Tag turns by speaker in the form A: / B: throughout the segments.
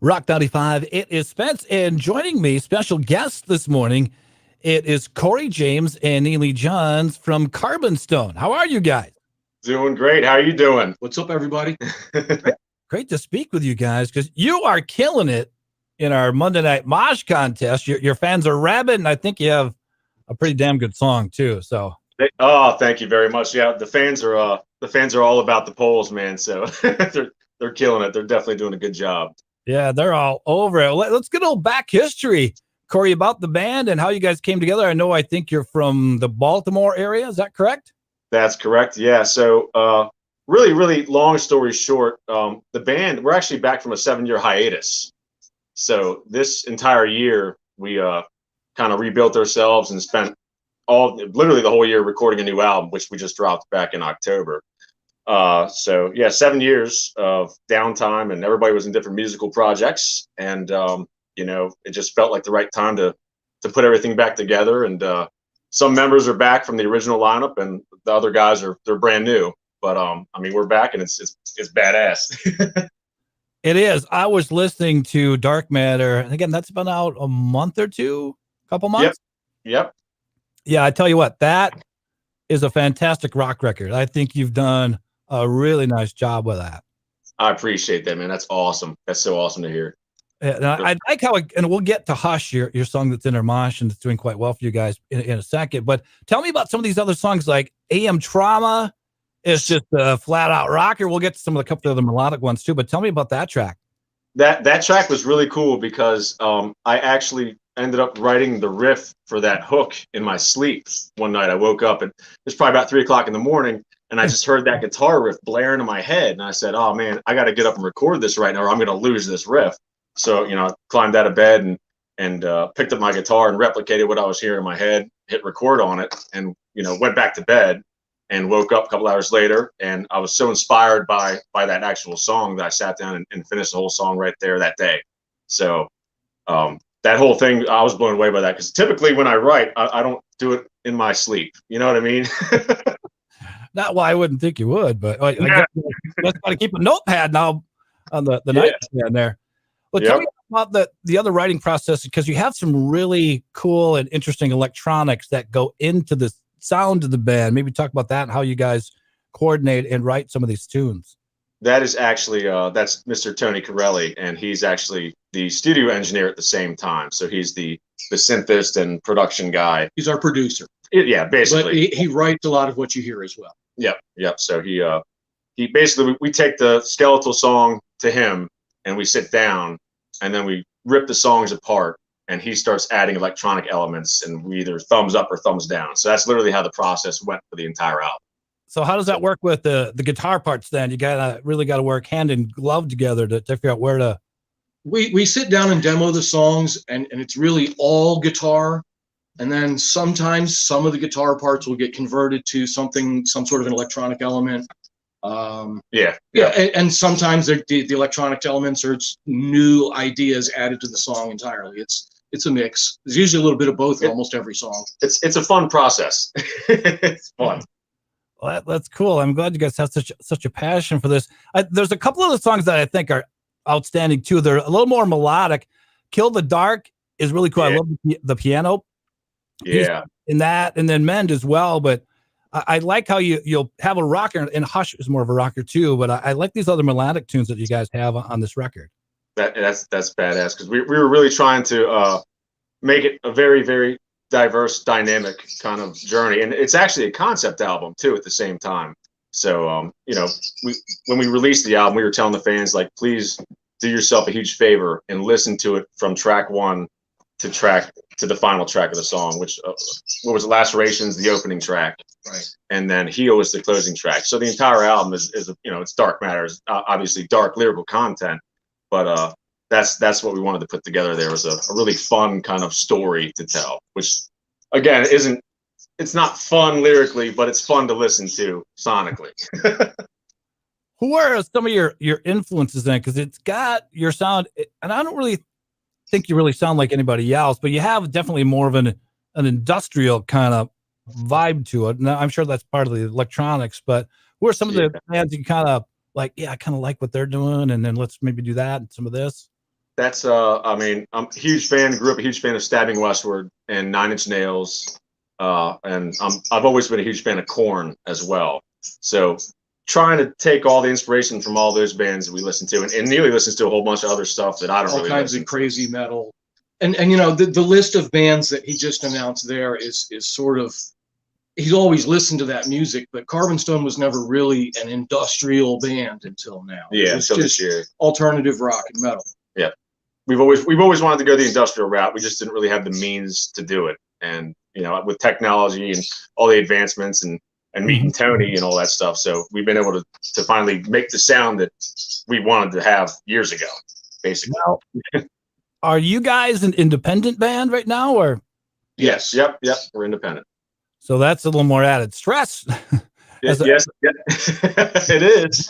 A: Rock 95. It is Spence, and joining me, special guest this morning, it is Corey James and Neely Johns from Carbonstone. How are you guys?
B: Doing great. How are you doing?
C: What's up, everybody?
A: Great to speak with you guys because you are killing it in our Monday Night Mosh contest. Your fans are rabid, and I think you have a pretty damn good song too. So,
B: thank you very much. Yeah, the fans are all about the polls, man. So they're killing it. They're definitely doing a good job.
A: Yeah, they're all over it. Let's get a little back history, Corey, about the band and how you guys came together. I think you're from the Baltimore area. Is that correct?
B: That's correct. Yeah. So really long story short, the band, we're actually back from a 7-year hiatus. So this entire year we kind of rebuilt ourselves and spent literally the whole year recording a new album, which we just dropped back in October. So yeah, 7 years of downtime, and everybody was in different musical projects, and it just felt like the right time to put everything back together. And some members are back from the original lineup, and the other guys they're brand new. But we're back, and it's badass.
A: It is. I was listening to Dark Matter, and again, that's been out a month or two, couple months.
B: Yep.
A: Yeah, I tell you what, that is a fantastic rock record. I think you've done a really nice job with that.
B: I appreciate that, man. That's awesome. That's so awesome to hear.
A: And I like how, and we'll get to Hush, your song that's in our mosh and it's doing quite well for you guys in a second. But tell me about some of these other songs, like AM Trauma. It's just a flat out rocker. We'll get to some of the couple of the melodic ones too. But tell me about that track.
B: That track was really cool because I actually ended up writing the riff for that hook in my sleep one night. I woke up and it was probably about 3 o'clock in the morning, and I just heard that guitar riff blaring in my head, and I said, "Oh man, I got to get up and record this right now, or I'm going to lose this riff." So I climbed out of bed and picked up my guitar and replicated what I was hearing in my head, hit record on it, and went back to bed. And woke up a couple hours later, and I was so inspired by that actual song that I sat down and finished the whole song right there that day. So that whole thing, I was blown away by that, because typically when I write, I don't do it in my sleep. You know what I mean?
A: Not why I wouldn't think you would, but I guess you just got to keep a notepad now on the nightstand there. Well, tell me about the other writing process, because you have some really cool and interesting electronics that go into the sound of the band. Maybe talk about that and how you guys coordinate and write some of these tunes.
B: That is actually that's Mr. Tony Corelli, and he's actually the studio engineer at the same time. So he's the synthist and production guy.
C: He's our producer.
B: Yeah, basically.
C: But he writes a lot of what you hear as well.
B: Yep. So he basically, we take the skeletal song to him, and we sit down, and then we rip the songs apart, and he starts adding electronic elements, and we either thumbs up or thumbs down. So that's literally how the process went for the entire album.
A: So how does that work with the guitar parts then? You really got to work hand in glove together to figure out where to.
C: We sit down and demo the songs, and it's really all guitar. And then sometimes some of the guitar parts will get converted to some sort of an electronic element. And sometimes the electronic elements are new ideas added to the song entirely. It's a mix. There's usually a little bit of both in almost every song.
B: It's a fun process. It's fun.
A: Well, that's cool. I'm glad you guys have such a passion for this. There's a couple of the songs that I think are outstanding too. They're a little more melodic. Kill the Dark is really cool. Yeah. I love the piano.
B: Yeah.
A: In that, and then Mend as well. But I like how you'll have a rocker, and Hush is more of a rocker too. But I like these other melodic tunes that you guys have on this record.
B: That's badass, because we were really trying to make it a very, very diverse, dynamic kind of journey, and it's actually a concept album too at the same time. So when we released the album, we were telling the fans, like, please do yourself a huge favor and listen to it from track 1 to the final track of the song, which what was Lacerations, the opening track,
C: right?
B: And then Heal is the closing track. So the entire album is it's Dark Matter, obviously dark lyrical content, but that's what we wanted to put together. There was a really fun kind of story to tell, which again it's not fun lyrically, but it's fun to listen to sonically.
A: Who are some of your influences then? Because it's got your sound, and I don't really think you really sound like anybody else, but you have definitely more of an industrial kind of vibe to it. Now, I'm sure that's part of the electronics, but who are some of the bands you kind of like? Yeah, I kind of like what they're doing, and then let's maybe do that and some of this.
B: That's I mean, I'm a huge fan. Grew up a huge fan of Stabbing Westward and Nine Inch Nails, and I've always been a huge fan of Korn as well. So trying to take all the inspiration from all those bands that we listen to, and Neely listens to a whole bunch of other stuff that I don't
C: all
B: really
C: kinds
B: listen
C: of crazy metal. And you know, the list of bands that he just announced there is sort of, he's always listened to that music, but Carbonstone was never really an industrial band until now.
B: Yeah,
C: it was
B: until
C: just
B: this year.
C: Alternative rock and metal.
B: Yeah, we've always wanted to go the industrial route. We just didn't really have the means to do it. And you know, with technology and all the advancements and meeting Tony and all that stuff, so we've been able to finally make the sound that we wanted to have years ago, basically.
A: Now, are you guys an independent band right now, or?
B: Yes. Yep. We're independent.
A: So that's a little more added stress.
B: Yes, it is.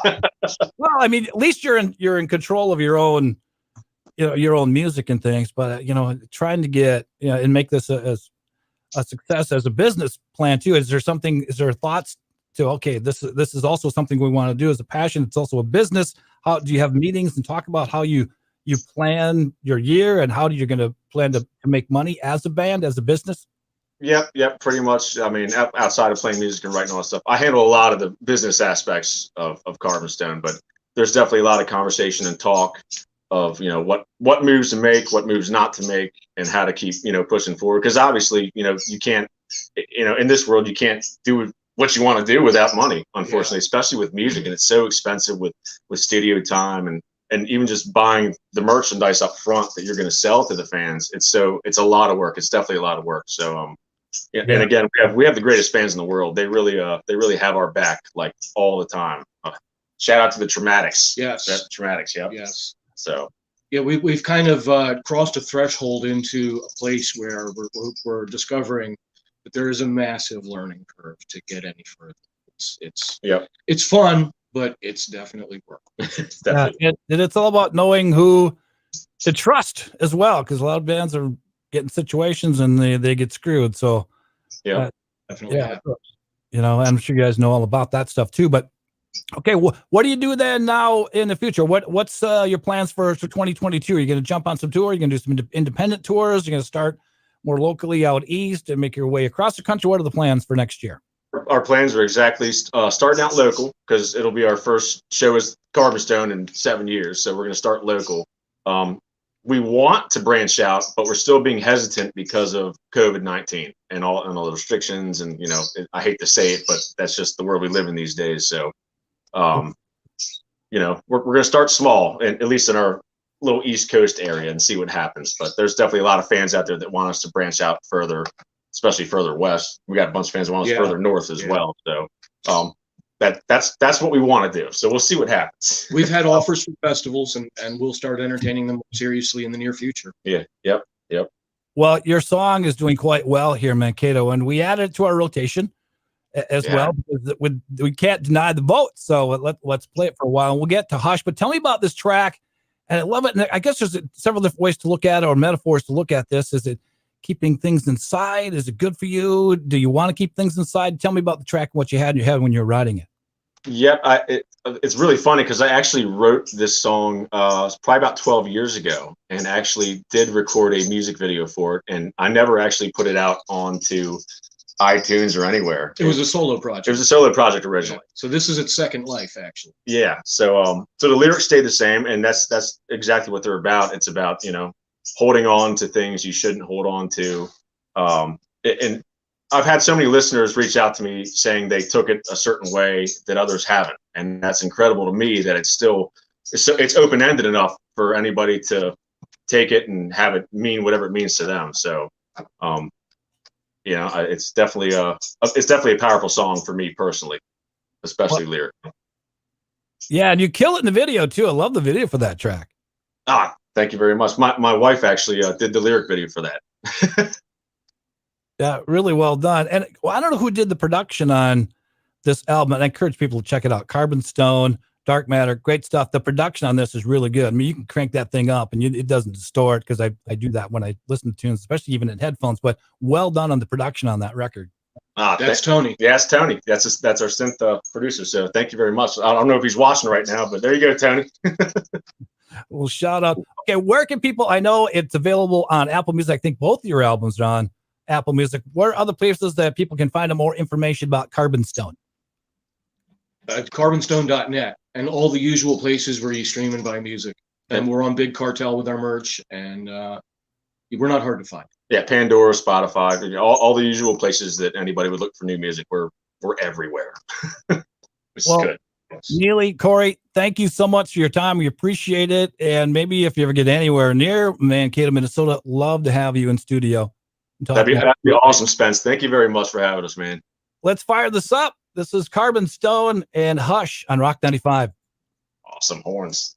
A: Well, I mean, at least you're in control of your own, you know, your own music and things. But you know, trying to get, you know, and make this a success as a business plan too. Is there thoughts to, okay, this is also something we want to do as a passion. It's also a business. How do you have meetings and talk about how you plan your year and how you're going to plan to make money as a band, as a business?
B: Yep, pretty much. I mean, outside of playing music and writing all that stuff, I handle a lot of the business aspects of Carbonstone, but there's definitely a lot of conversation and talk of, you know, what moves to make, what moves not to make, and how to keep, you know, pushing forward. Because obviously, you know, you can't, you know, in this world, you can't do what you want to do without money, unfortunately, especially with music. And it's so expensive with studio time and even just buying the merchandise up front that you're going to sell to the fans. It's a lot of work. It's definitely a lot of work. So, and again, we have the greatest fans in the world. They really have our back, like, all the time. Shout out to the Traumatics.
C: Yes.
B: Traumatics. Yep.
C: Yes.
B: So.
C: Yeah, we've kind of crossed a threshold into a place where we're discovering that there is a massive learning curve to get any further. It's fun, but it's definitely work.
A: And it's all about knowing who to trust as well, because a lot of bands are getting situations and they get screwed. So
C: definitely.
A: Yeah, you know, I'm sure you guys know all about that stuff too. But okay, what do you do then now in the future? What's your plans for 2022? Are you going to jump on some tour? Are you going to do some independent tours? Are you going to start more locally out east and make your way across the country? What are the plans for next year?
B: Our plans are exactly starting out local, because it'll be our first show as Carbonstone in 7 years. So we're going to start local. We want to branch out, but we're still being hesitant because of COVID-19 and all the restrictions. And, you know, I hate to say it, but that's just the world we live in these days. So, you know, we're going to start small, and at least in our little East Coast area, and see what happens. But there's definitely a lot of fans out there that want us to branch out further, especially further west. We got a bunch of fans that want us further north as well. So that's what we want to do. So we'll see what happens.
C: We've had offers for festivals, and we'll start entertaining them seriously in the near future.
B: Yeah. Yep.
A: Well, your song is doing quite well here, Mankato, and we added it to our rotation as well, because we can't deny the vote. So let's play it for a while, and we'll get to Hush. But tell me about this track. And I love it. And I guess there's several different ways to look at it, or metaphors to look at this. Is it keeping things inside? Is it good for you? Do you want to keep things inside? Tell me about the track and what you had in your head when you were writing it.
B: Yep. It's really funny, because I actually wrote this song probably about 12 years ago, and actually did record a music video for it. And I never actually put it out onto iTunes or anywhere.
C: It was a solo project.
B: It was a solo project originally.
C: So this is its second life, actually.
B: Yeah. So the lyrics stay the same, and that's exactly what they're about. It's about, you know, holding on to things you shouldn't hold on to. And I've had so many listeners reach out to me saying they took it a certain way that others haven't. And that's incredible to me, that it's open-ended enough for anybody to take it and have it mean whatever it means to them. So, you know, it's definitely a powerful song for me personally, especially lyric.
A: Yeah. And you kill it in the video too. I love the video for that track.
B: Thank you very much. My wife actually did the lyric video for that.
A: Yeah, really well done. And I don't know who did the production on this album. And I encourage people to check it out. Carbonstone, Dark Matter, great stuff. The production on this is really good. I mean, you can crank that thing up and it doesn't distort, because I do that when I listen to tunes, especially even in headphones. But well done on the production on that record.
C: That's Tony.
B: Yes, Tony. That's our synth producer. So thank you very much. I don't know if he's watching right now, but there you go, Tony.
A: Well, shout out. Okay, where can people? I know it's available on Apple Music. I think both of your albums are on Apple Music. Where are other places that people can find more information about Carbonstone?
C: Carbonstone.net and all the usual places where you stream and buy music. And we're on Big Cartel with our merch, and we're not hard to find.
B: Yeah, Pandora, Spotify, all the usual places that anybody would look for new music. We're everywhere. Which is good. Yes.
A: Neely, Corey, thank you so much for your time. We appreciate it. And maybe if you ever get anywhere near Mankato, Minnesota, love to have you in studio.
B: That'd be awesome, Spence. Thank you very much for having us, man.
A: Let's fire this up. This is Carbonstone and Hush on Rock 95.
B: Awesome horns.